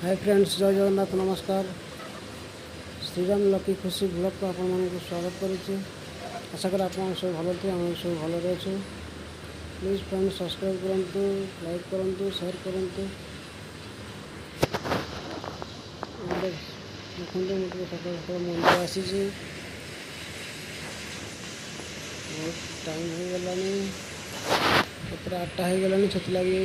Hi friends, जय जगन्नाथ, नमस्कार। Shriram lucky खुशी ब्लॉग को आपण मानक स्वागत करुच्ची। आशा कर आप सब भल थे, आम सब भलि अच्छे। प्लीज फ्रेंड्स सब्सक्राइब करूँ, लाइक करूँ, शेयर करूँ। देखते मुझे सकाल सकाल मंदिर आसी बहुत टाइम हो गला, 8टा हो गला, से लगी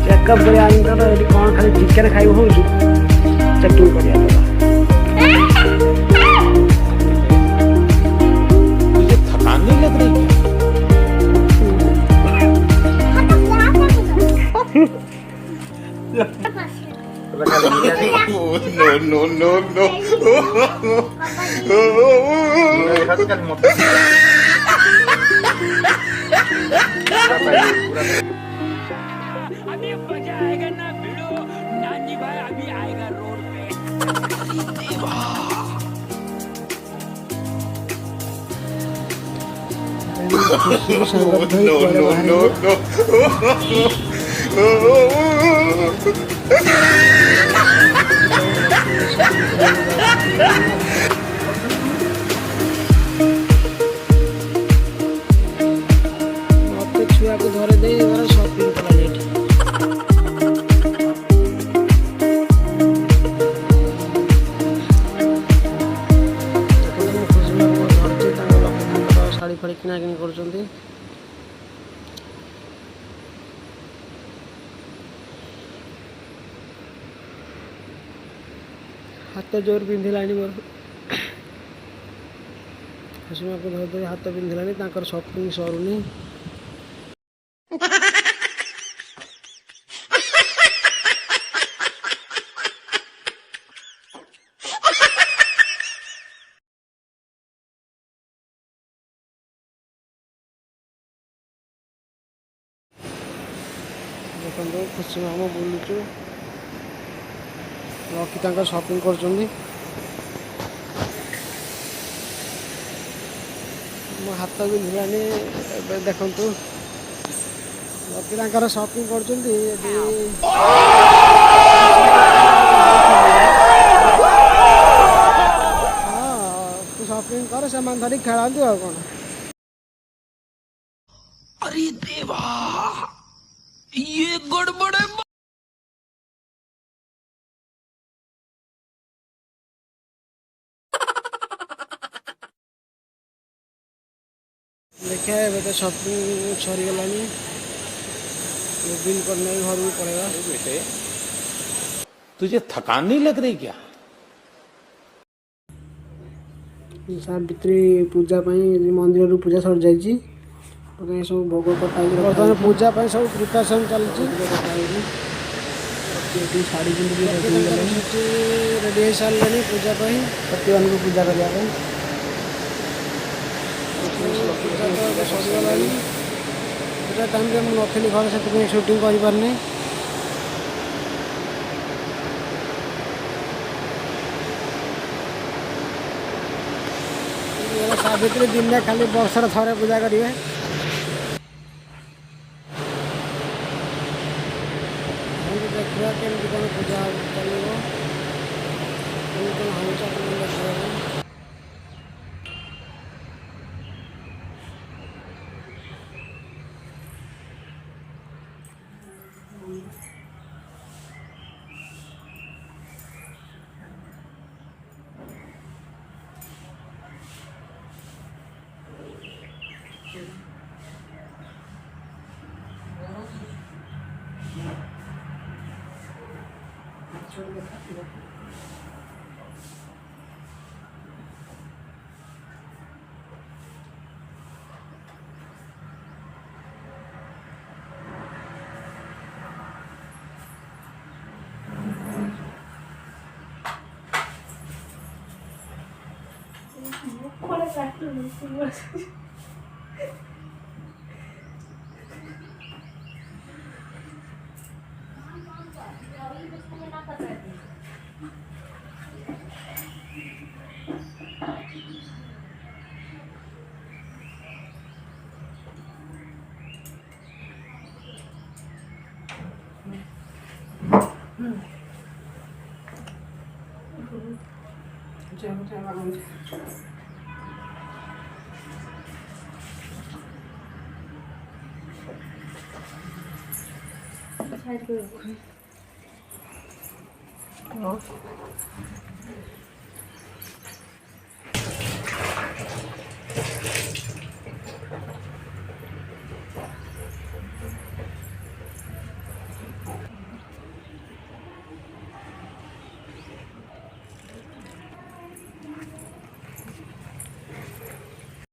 चेकअप कर कौन खाली चिकेन खाई हो चेकिंग कर थकान नहीं लग रही नो नो नो अभी मजा आएगा ना भिड़ो नानी भाई, अभी आएगा रोड पे। नो नो नो नो मत छुआ को धरे दे शॉपिंग कला शाढ़ी फाड़ी किना किनी कर हाथ जोर पिंधिला मोर खुशमा को धरदे हाथ पिंधिला शॉपिंग सरुनी। देखो खुशी मामा बुलुचु लकी शॉपिंग कर मो हाथ भी भिलानी। देखु लकी शॉपिंग कर शॉपिंग कर से धरी खेलती आ कौन। अरे देवा, ये गड़बड़ है। देखा है तो शॉपिंग सरीगला, बिल करने घर को पड़ेगा। बेटे तुझे थकान नहीं लग रही क्या? सावित्री पूजा मंदिर पूजा सर जाइए ଏସବୁ ଭୋଗ କଟା ହେଇକି ବର୍ତ୍ତମାନ ପୂଜା ପାଇଁ ସବୁ ପ୍ରିପାରେସନ୍ ଚାଲିଛି। ଶାଢ଼ୀ ପିନ୍ଧିକି ସେଠି ରେଡ଼ି ହେଇସାରିଲେଣି ପୂଜା ପାଇଁ, ସତୀମାନଙ୍କୁ ପୂଜା କରିବା ପାଇଁ। ପୂଜା ତ ଏବେ ସରିଗଲାଣି। ପୂଜା ଟାଇମ୍ରେ ମୁଁ ନଥିଲି ଘରେ, ସେଥିପାଇଁ ସୁଟିଂ କରିପାରିନି। ସାବିତ୍ରୀ ଦିନେ ଖାଲି ବର୍ଷରେ ଥରେ ପୂଜା କରିବେ। ଦେଖିବା କେମିତି କ'ଣ ପୂଜା ଚାଲିବ, କେମିତି କ'ଣ ହେଉଛି ଆପଣଙ୍କୁ ଦେଖିବାକୁ।